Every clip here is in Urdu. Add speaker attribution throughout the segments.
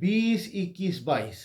Speaker 1: 20, 21, 22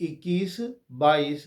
Speaker 1: 21, 22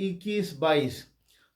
Speaker 1: 21, 22,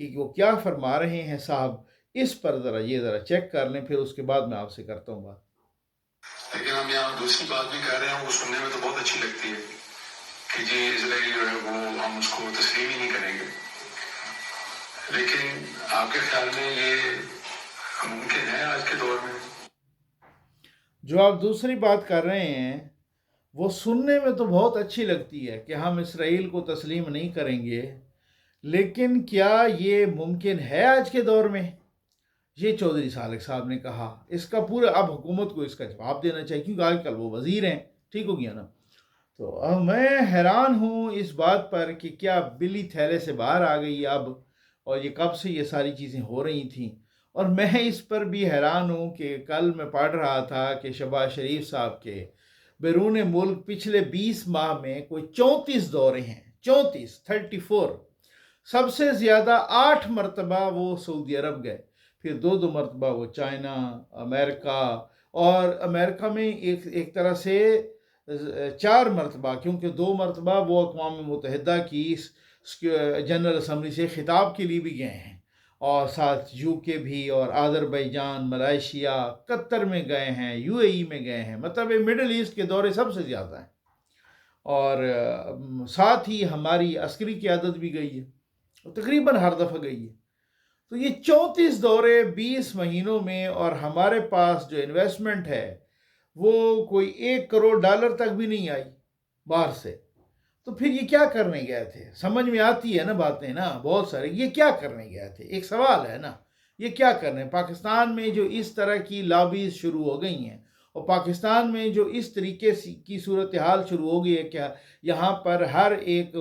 Speaker 1: کہ وہ کیا فرما رہے ہیں صاحب، اس پر ذرا چیک کر لیں، پھر اس کے بعد میں آپ سے کرتا ہوں بات۔
Speaker 2: لیکن ہم یہاں دوسری بات بھی کر رہے ہیں، وہ سننے میں تو بہت اچھی لگتی ہے کہ جی اسرائیل جو ہے وہ ہم اس کو تسلیم ہی نہیں کریں گے، لیکن آپ کے خیال میں یہ ممکن ہے آج کے دور میں؟
Speaker 1: جو آپ دوسری بات کر رہے ہیں وہ سننے میں تو بہت اچھی لگتی ہے کہ ہم اسرائیل کو تسلیم نہیں کریں گے، لیکن کیا یہ ممکن ہے آج کے دور میں؟ یہ چودھری صالح صاحب نے کہا۔ اس کا پورا اب حکومت کو اس کا جواب دینا چاہیے، کیونکہ آج کل وہ وزیر ہیں، ٹھیک ہو گیا نا؟ تو اب میں حیران ہوں اس بات پر کہ کیا بلی تھیلے سے باہر آ گئی اب، اور یہ کب سے یہ ساری چیزیں ہو رہی تھیں۔ اور میں اس پر بھی حیران ہوں کہ کل میں پڑھ رہا تھا کہ شہباز شریف صاحب کے بیرون ملک پچھلے 20 ماہ میں کوئی 34 دورے ہیں، 34 سب سے زیادہ 8 مرتبہ وہ سعودی عرب گئے، پھر 2 مرتبہ وہ چائنا، امریکہ، اور امریکہ میں ایک طرح سے 4 مرتبہ، کیونکہ 2 مرتبہ وہ اقوام متحدہ کی جنرل اسمبلی سے خطاب کے لیے بھی گئے ہیں، اور ساتھ یو کے بھی، اور آذربائیجان، ملائیشیا، قطر میں گئے ہیں، یو اے ای میں گئے ہیں، مطلب مڈل ایسٹ کے دورے سب سے زیادہ ہیں، اور ساتھ ہی ہماری عسکری قیادت بھی گئی ہے، تقریباً ہر دفعہ گئی ہے۔ تو یہ 34 دورے 20 مہینوں میں، اور ہمارے پاس جو انویسٹمنٹ ہے وہ کوئی $1 کروڑ تک بھی نہیں آئی باہر سے۔ تو پھر یہ کیا کرنے گئے تھے؟ سمجھ میں آتی ہے نا باتیں نا بہت سارے، یہ کیا کرنے گئے تھے؟ ایک سوال ہے نا، یہ کیا کرنے؟ پاکستان میں جو اس طرح کی لابیز شروع ہو گئی ہیں، اور پاکستان میں جو اس طریقے کی صورتحال شروع ہو گئی ہے کہ یہاں پر ہر ایک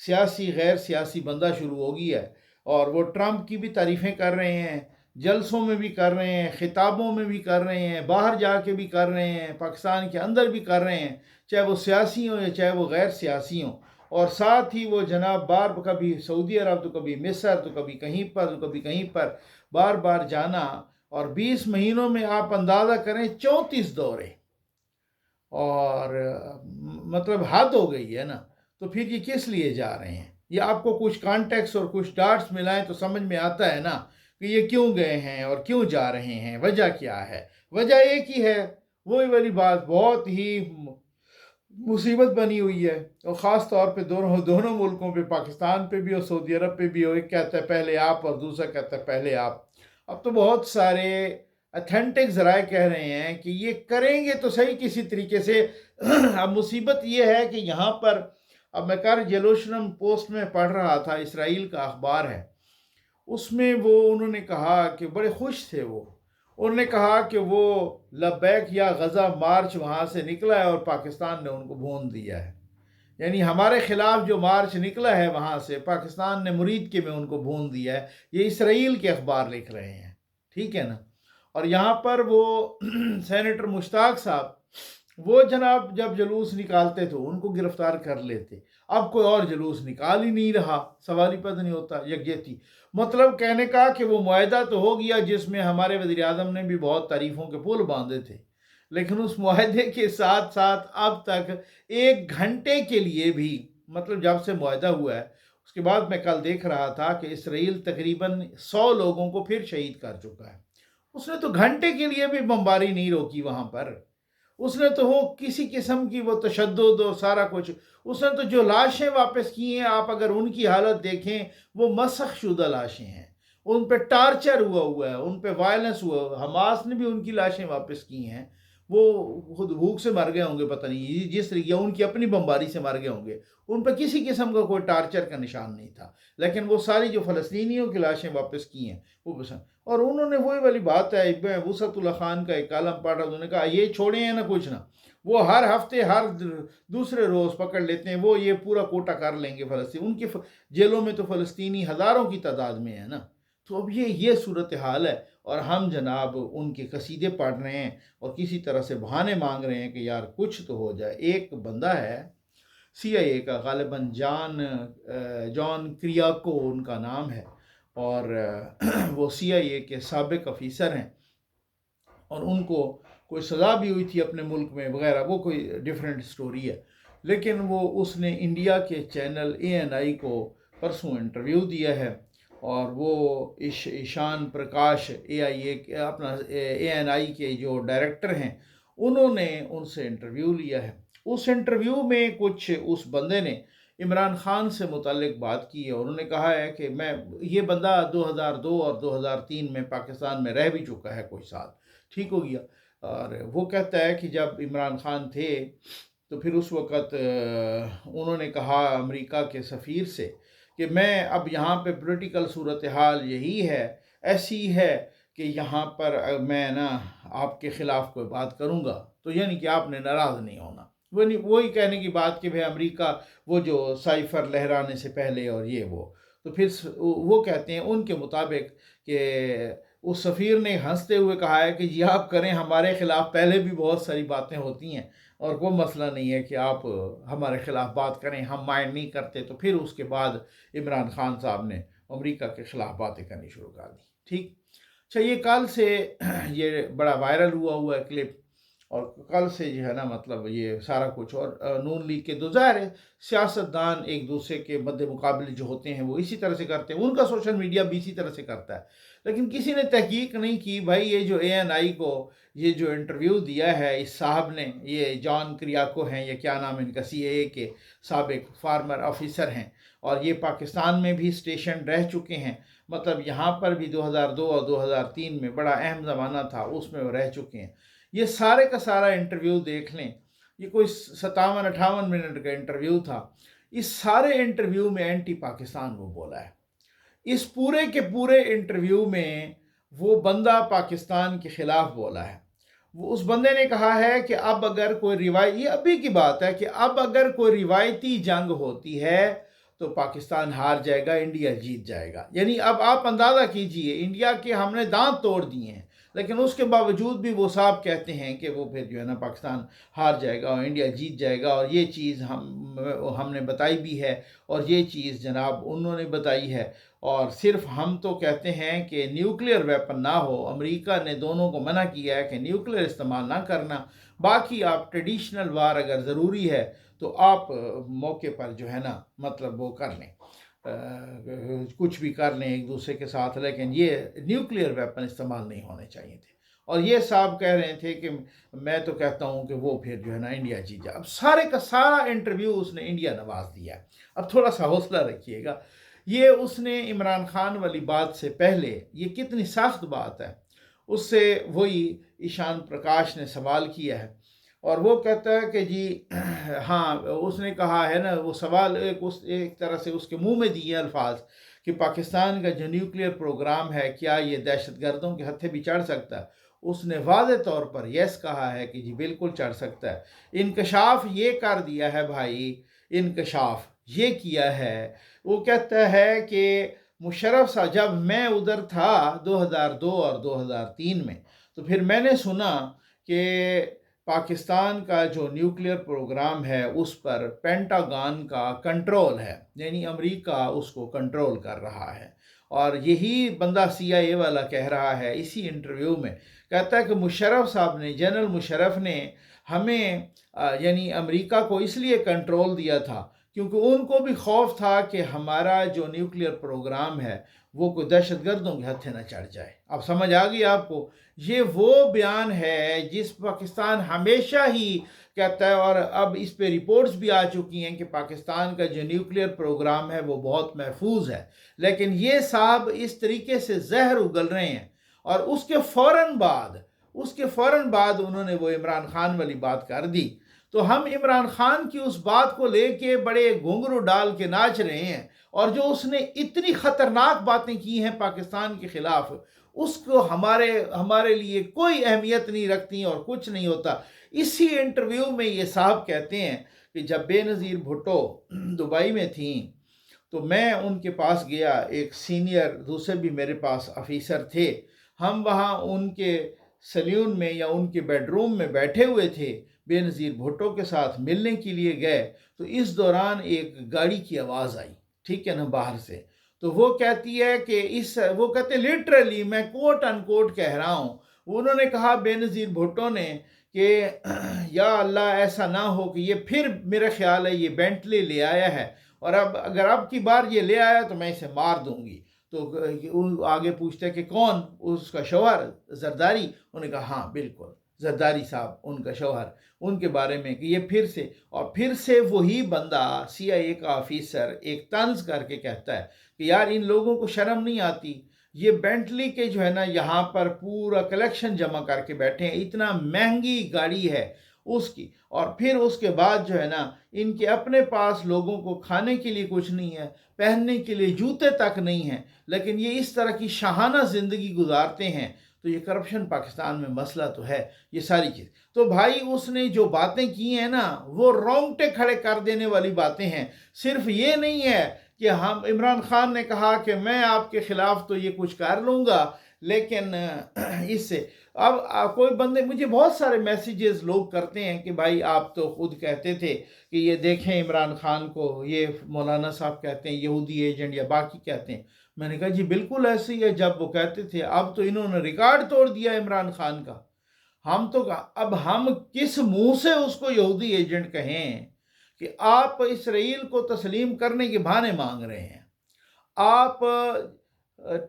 Speaker 1: سیاسی غیر سیاسی بندہ شروع ہو گیا ہے، اور وہ ٹرمپ کی بھی تعریفیں کر رہے ہیں، جلسوں میں بھی کر رہے ہیں، خطابوں میں بھی کر رہے ہیں، باہر جا کے بھی کر رہے ہیں، پاکستان کے اندر بھی کر رہے ہیں، چاہے وہ سیاسی ہوں یا چاہے وہ غیر سیاسی ہوں۔ اور ساتھ ہی وہ جناب بار کبھی سعودی عرب تو کبھی مصر تو کبھی کہیں پر تو کبھی کہیں پر بار بار جانا، اور 20 مہینوں میں آپ اندازہ کریں 34 دورے، اور مطلب حد ہو گئی ہے نا۔ تو پھر یہ کس لیے جا رہے ہیں؟ یہ آپ کو کچھ کانٹیکس اور کچھ ڈاٹس ملائیں تو سمجھ میں آتا ہے نا کہ یہ کیوں گئے ہیں اور کیوں جا رہے ہیں، وجہ کیا ہے؟ وجہ ایک ہی ہے، وہی والی بات، بہت ہی مصیبت بنی ہوئی ہے، اور خاص طور پہ دونوں ملکوں پہ، پاکستان پہ بھی اور سعودی عرب پہ بھی، اور ایک کہتا ہے پہلے آپ اور دوسرا کہتا ہے پہلے آپ۔ اب تو بہت سارے اتھینٹک ذرائع کہہ رہے ہیں کہ یہ کریں گے تو صحیح کسی طریقے سے۔ اب مصیبت یہ ہے کہ یہاں پر، اب میں جیروسلم پوسٹ میں پڑھ رہا تھا، اسرائیل کا اخبار ہے، اس میں انہوں نے کہا کہ بڑے خوش تھے وہ، انہوں نے کہا کہ وہ لبیک یا غزہ مارچ وہاں سے نکلا ہے اور پاکستان نے ان کو بھون دیا ہے، یعنی ہمارے خلاف جو مارچ نکلا ہے وہاں سے پاکستان نے مرید کے میں ان کو بھون دیا ہے۔ یہ اسرائیل کے اخبار لکھ رہے ہیں، ٹھیک ہے نا؟ اور یہاں پر وہ سینیٹر مشتاق صاحب، وہ جناب جب جلوس نکالتے تھے ان کو گرفتار کر لیتے، اب کوئی اور جلوس نکال ہی نہیں رہا، سوال ہی پیدا نہیں ہوتا، یکجہتی۔ مطلب کہنے کا کہ وہ معاہدہ تو ہو گیا جس میں ہمارے وزیر اعظم نے بھی بہت تعریفوں کے پل باندھے تھے، لیکن اس معاہدے کے ساتھ ساتھ اب تک 1 گھنٹے کے لیے بھی، مطلب جب سے معاہدہ ہوا ہے اس کے بعد، میں کل دیکھ رہا تھا کہ اسرائیل تقریباً 100 لوگوں کو پھر شہید کر چکا ہے۔ اس نے تو گھنٹے کے لیے بھی بمباری نہیں روکی وہاں پر، اس نے تو کسی قسم کی وہ تشدد اور سارا کچھ، اس نے تو جو لاشیں واپس کی ہیں، آپ اگر ان کی حالت دیکھیں وہ مسخ شدہ لاشیں ہیں، ان پہ ٹارچر ہوا ہے، ان پہ وائلنس ہوا، حماس نے بھی ان کی لاشیں واپس کی ہیں، وہ خود بھوک سے مر گئے ہوں گے، پتہ نہیں جس طریقے، ان کی اپنی بمباری سے مر گئے ہوں گے، ان پہ کسی قسم کا کوئی ٹارچر کا نشان نہیں تھا، لیکن وہ ساری جو فلسطینیوں کی لاشیں واپس کی ہیں وہ پسند۔ اور انہوں نے وہی والی بات ہے، میں وسعت اللہ خان کا ایک کالم پڑھ رہا، انہوں نے کہا یہ چھوڑے ہیں نا کچھ نہ، وہ ہر ہفتے ہر دوسرے روز پکڑ لیتے ہیں، وہ یہ پورا کوٹا کر لیں گے فلسطین، ان کی جیلوں میں تو فلسطینی ہزاروں کی تعداد میں ہے نا۔ تو اب یہ صورتحال ہے، اور ہم جناب ان کے قصیدے پڑھ رہے ہیں اور کسی طرح سے بہانے مانگ رہے ہیں کہ یار کچھ تو ہو جائے۔ ایک بندہ ہے سی آئی اے کا، غالباً جان کریاکو ان کا نام ہے، اور وہ سی آئی اے کے سابق آفیسر ہیں، اور ان کو کوئی سزا بھی ہوئی تھی اپنے ملک میں وغیرہ، وہ کوئی ڈیفرنٹ سٹوری ہے، لیکن اس نے انڈیا کے چینل ANI کو پرسوں انٹرویو دیا ہے، اور وہ ایشان پرکاش اے این آئی کے جو ڈائریکٹر ہیں انہوں نے ان سے انٹرویو لیا ہے۔ اس انٹرویو میں کچھ اس بندے نے عمران خان سے متعلق بات کی ہے، اور انہوں نے کہا ہے کہ یہ بندہ 2002 اور 2003 میں پاکستان میں رہ بھی چکا ہے کچھ سال، ٹھیک ہو گیا، اور وہ کہتا ہے کہ جب عمران خان تھے تو پھر اس وقت انہوں نے کہا امریکہ کے سفیر سے کہ میں اب یہاں پہ پولیٹیکل صورتحال یہی ہے، ایسی ہے کہ یہاں پر میں آپ کے خلاف کوئی بات کروں گا تو یعنی کہ آپ نے ناراض نہیں ہونا۔ وہی کہنے کی بات کہ بھئی امریکہ وہ جو سائفر لہرانے سے پہلے اور یہ وہ، تو پھر وہ کہتے ہیں ان کے مطابق کہ اس سفیر نے ہنستے ہوئے کہا ہے کہ جی آپ کریں، ہمارے خلاف پہلے بھی بہت ساری باتیں ہوتی ہیں اور کوئی مسئلہ نہیں ہے کہ آپ ہمارے خلاف بات کریں، ہم مائنڈ نہیں کرتے۔ تو پھر اس کے بعد عمران خان صاحب نے امریکہ کے خلاف باتیں کرنی شروع کر دی، ٹھیک۔ اچھا، یہ کل سے یہ بڑا وائرل ہوا ہے کلپ، اور کل سے جو ہے مطلب یہ سارا کچھ، اور نون لیگ کے ظاہر سیاستدان ایک دوسرے کے مد مقابل جو ہوتے ہیں وہ اسی طرح سے کرتے ہیں، ان کا سوشل میڈیا بھی اسی طرح سے کرتا ہے، لیکن کسی نے تحقیق نہیں کی بھائی یہ جو اے این آئی کو یہ جو انٹرویو دیا ہے اس صاحب نے، یہ جان کریاکو ہیں، یہ کیا نام ان کا، سی اے اے کے سابق فارمر آفیسر ہیں، اور یہ پاکستان میں بھی اسٹیشن رہ چکے ہیں، مطلب یہاں پر بھی 2002 اور 2003 میں بڑا اہم زمانہ تھا، اس میں وہ رہ چکے ہیں۔ یہ سارے کا سارا انٹرویو دیکھ لیں، یہ کوئی 57-58 منٹ کا انٹرویو تھا، اس سارے انٹرویو میں اینٹی پاکستان وہ بولا ہے، اس پورے کے پورے انٹرویو میں وہ بندہ پاکستان کے خلاف بولا ہے۔ اس بندے نے کہا ہے کہ اب اگر کوئی یہ ابھی کی بات ہے کہ اب اگر کوئی روایتی جنگ ہوتی ہے تو پاکستان ہار جائے گا، انڈیا جیت جائے گا، یعنی اب آپ اندازہ کیجئے انڈیا کے ہم نے دانت توڑ دیے ہیں، لیکن اس کے باوجود بھی وہ صاحب کہتے ہیں کہ وہ پھر جو ہے پاکستان ہار جائے گا اور انڈیا جیت جائے گا، اور یہ چیز ہم نے بتائی بھی ہے، اور یہ چیز جناب انہوں نے بتائی ہے، اور صرف ہم تو کہتے ہیں کہ نیوکلیئر ویپن نہ ہو، امریکہ نے دونوں کو منع کیا ہے کہ نیوکلیئر استعمال نہ کرنا، باقی آپ ٹریڈیشنل وار اگر ضروری ہے تو آپ موقع پر جو ہے مطلب وہ کر لیں، کچھ بھی کر لیں ایک دوسرے کے ساتھ، لیکن یہ نیوکلیئر ویپن استعمال نہیں ہونے چاہیے تھے۔ اور یہ صاحب کہہ رہے تھے کہ میں تو کہتا ہوں کہ وہ پھر جو ہے انڈیا جیت جائے۔ اب سارے کا سارا انٹرویو اس نے انڈیا نواز دیا ہے۔ اب تھوڑا سا حوصلہ رکھیے گا، یہ اس نے عمران خان والی بات سے پہلے، یہ کتنی سخت بات ہے، اس سے وہی ایشان پرکاش نے سوال کیا ہے، اور وہ کہتا ہے کہ جی ہاں، اس نے کہا ہے وہ سوال ایک طرح سے اس کے منہ میں دیے الفاظ کہ پاکستان کا جو نیوکلیئر پروگرام ہے کیا یہ دہشت گردوں کے ہتھے بھی چڑھ سکتا ہے؟ اس نے واضح طور پر یس کہا ہے کہ جی بالکل چڑھ سکتا ہے۔ انکشاف یہ کر دیا ہے بھائی، انکشاف یہ کیا ہے، وہ کہتا ہے کہ مشرف صاحب جب میں ادھر تھا 2002 اور 2003 میں، تو پھر میں نے سنا کہ پاکستان کا جو نیوکلیئر پروگرام ہے اس پر پینٹاگان کا کنٹرول ہے، یعنی امریکہ اس کو کنٹرول کر رہا ہے، اور یہی بندہ سی آئی اے والا کہہ رہا ہے اسی انٹرویو میں، کہتا ہے کہ مشرف صاحب نے، جنرل مشرف نے ہمیں یعنی امریکہ کو اس لیے کنٹرول دیا تھا کیونکہ ان کو بھی خوف تھا کہ ہمارا جو نیوکلیئر پروگرام ہے وہ کوئی دہشت گردوں کے ہتھے نہ چڑھ جائے۔ اب سمجھ آ گئی آپ کو؟ یہ وہ بیان ہے جس پاکستان ہمیشہ ہی کہتا ہے، اور اب اس پہ رپورٹس بھی آ چکی ہیں کہ پاکستان کا جو نیوکلیئر پروگرام ہے وہ بہت محفوظ ہے، لیکن یہ صاحب اس طریقے سے زہر اگل رہے ہیں، اور اس کے فوراً بعد انہوں نے وہ عمران خان والی بات کر دی، تو ہم عمران خان کی اس بات کو لے کے بڑے گھنگرو ڈال کے ناچ رہے ہیں، اور جو اس نے اتنی خطرناک باتیں کی ہیں پاکستان کے خلاف، اس کو ہمارے لیے کوئی اہمیت نہیں رکھتی اور کچھ نہیں ہوتا۔ اسی انٹرویو میں یہ صاحب کہتے ہیں کہ جب بے نظیر بھٹو دبئی میں تھیں تو میں ان کے پاس گیا، ایک سینئر دوسرے بھی میرے پاس آفیسر تھے، ہم وہاں ان کے سیلون میں یا ان کے بیڈ روم میں بیٹھے ہوئے تھے، بے نظیر بھٹو کے ساتھ ملنے کے لیے گئے، تو اس دوران ایک گاڑی کی آواز آئی، ٹھیک ہے باہر سے، تو وہ کہتی ہے کہ وہ کہتے لٹرلی، میں کوٹ ان کوٹ کہہ رہا ہوں، انہوں نے کہا بے نظیر بھٹو نے کہ یا اللہ ایسا نہ ہو کہ یہ پھر میرا خیال ہے یہ بینٹلی لے آیا ہے، اور اگر اب کی بار یہ لے آیا تو میں اسے مار دوں گی۔ تو وہ آگے پوچھتا ہے کہ کون؟ اس کا شوہر زرداری؟ انہوں نے کہا ہاں بالکل زرداری صاحب ان کا شوہر، ان کے بارے میں کہ یہ پھر سے وہی بندہ CIA کا آفیسر ایک طنز کر کے کہتا ہے کہ یار ان لوگوں کو شرم نہیں آتی، یہ بینٹلی کے جو ہے نا یہاں پر پورا کلیکشن جمع کر کے بیٹھے ہیں، اتنا مہنگی گاڑی ہے اس کی، اور پھر اس کے بعد جو ہے نا ان کے اپنے پاس لوگوں کو کھانے کے لیے کچھ نہیں ہے، پہننے کے لیے جوتے تک نہیں ہیں، لیکن یہ اس طرح کی شاہانہ زندگی گزارتے ہیں۔ تو یہ کرپشن پاکستان میں مسئلہ تو ہے، یہ ساری چیز تو بھائی اس نے جو باتیں کی ہیں نا وہ رونگٹے کھڑے کر دینے والی باتیں ہیں۔ صرف یہ نہیں ہے کہ ہم عمران خان نے کہا کہ میں آپ کے خلاف تو یہ کچھ کر لوں گا، لیکن اس سے اب کوئی بندے مجھے بہت سارے میسیجز لوگ کرتے ہیں کہ بھائی آپ تو خود کہتے تھے کہ یہ دیکھیں عمران خان کو یہ مولانا صاحب کہتے ہیں یہودی ایجنٹ یا باقی کہتے ہیں۔ میں نے کہا جی بالکل ایسے ہی ہے، جب وہ کہتے تھے اب تو انہوں نے ریکارڈ توڑ دیا عمران خان کا۔ اب ہم کس منہ سے اس کو یہودی ایجنٹ کہیں کہ آپ اسرائیل کو تسلیم کرنے کے بہانے مانگ رہے ہیں؟ آپ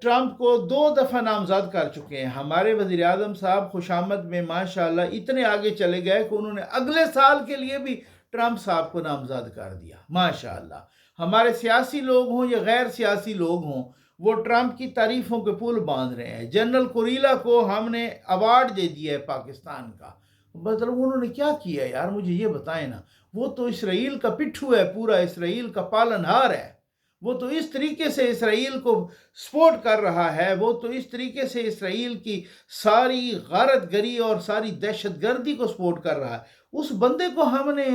Speaker 1: ٹرمپ کو 2 دفعہ نامزد کر چکے ہیں۔ ہمارے وزیر اعظم صاحب خوش آمد میں ماشاءاللہ اتنے آگے چلے گئے کہ انہوں نے اگلے سال کے لیے بھی ٹرمپ صاحب کو نامزد کر دیا ماشاءاللہ۔ ہمارے سیاسی لوگ ہوں یا غیر سیاسی لوگ ہوں وہ ٹرمپ کی تعریفوں کے پل باندھ رہے ہیں۔ جنرل کوریلا کو ہم نے ایوارڈ دے دیا ہے پاکستان کا، مطلب انہوں نے کیا کیا یار؟ مجھے یہ بتائیں نا۔ وہ تو اسرائیل کا پٹھو ہے، پورا اسرائیل کا پالن ہار ہے، وہ تو اس طریقے سے اسرائیل کو سپورٹ کر رہا ہے، وہ تو اس طریقے سے اسرائیل کی ساری غارت گری اور ساری دہشت گردی کو سپورٹ کر رہا ہے۔ اس بندے کو ہم نے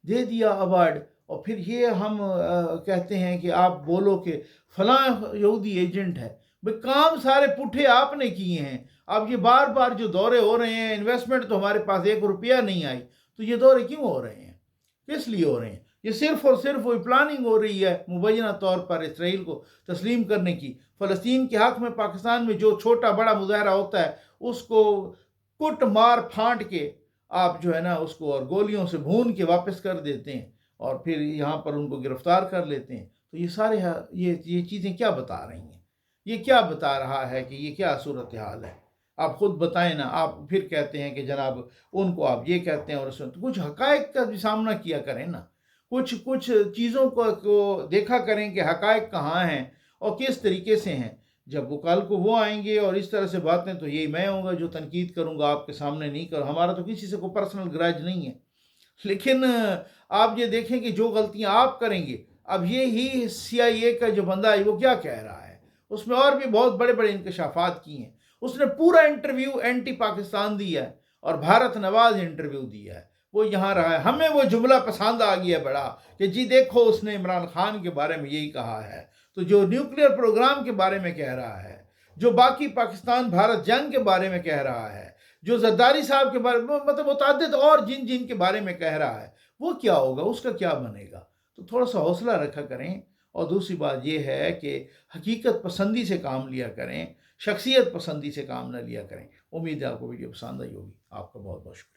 Speaker 1: دے دیا ایوارڈ، اور پھر یہ ہم کہتے ہیں کہ آپ بولو کہ فلاں یہودی ایجنٹ ہے۔ بھئی کام سارے پٹھے آپ نے کیے ہیں۔ اب یہ بار بار جو دورے ہو رہے ہیں، انویسٹمنٹ تو ہمارے پاس 1 روپیہ نہیں آئی، تو یہ دورے کیوں ہو رہے ہیں؟ کس لیے ہو رہے ہیں؟ یہ صرف اور صرف وہی پلاننگ ہو رہی ہے مبینہ طور پر اسرائیل کو تسلیم کرنے کی۔ فلسطین کے حق میں پاکستان میں جو چھوٹا بڑا مظاہرہ ہوتا ہے اس کو کٹ مار پھانٹ کے آپ جو ہے نا اس کو اور گولیوں سے بھون کے واپس کر دیتے ہیں، اور پھر یہاں پر ان کو گرفتار کر لیتے ہیں۔ تو یہ سارے یہ چیزیں کیا بتا رہی ہیں؟ یہ کیا بتا رہا ہے کہ یہ کیا صورتحال ہے؟ آپ خود بتائیں نا۔ آپ پھر کہتے ہیں کہ جناب ان کو آپ یہ کہتے ہیں، اور اس میں تو کچھ حقائق کا بھی سامنا کیا کریں نا، کچھ چیزوں کو دیکھا کریں کہ حقائق کہاں ہیں اور کس طریقے سے ہیں۔ جب وہ کل کو وہ آئیں گے اور اس طرح سے باتیں، تو یہی میں ہوں گا جو تنقید کروں گا، آپ کے سامنے نہیں کروں۔ ہمارا تو کسی سے کوئی پرسنل گرج نہیں ہے، لیکن آپ یہ دیکھیں کہ جو غلطیاں آپ کریں گے، اب یہی CIA کا جو بندہ ہے وہ کیا کہہ رہا ہے، اس میں اور بھی بہت بڑے بڑے انکشافات کی ہیں۔ اس نے پورا انٹرویو اینٹی پاکستان دیا ہے اور بھارت نواز انٹرویو دیا ہے، وہ یہاں رہا ہے۔ ہمیں وہ جملہ پسند آ گیا بڑا کہ جی دیکھو اس نے عمران خان کے بارے میں یہی کہا ہے، تو جو نیوکلیئر پروگرام کے بارے میں کہہ رہا ہے، جو باقی پاکستان بھارت جنگ کے بارے میں کہہ رہا ہے، جو زرداری صاحب کے بارے میں مطلب متعدد اور جن کے بارے میں کہہ رہا ہے، وہ کیا ہوگا، اس کا کیا بنے گا؟ تو تھوڑا سا حوصلہ رکھا کریں۔ اور دوسری بات یہ ہے کہ حقیقت پسندی سے کام لیا کریں، شخصیت پسندی سے کام نہ لیا کریں۔ امید ہے آپ کو ویڈیو پسند آئی ہوگی۔ آپ کا بہت بہت شکریہ۔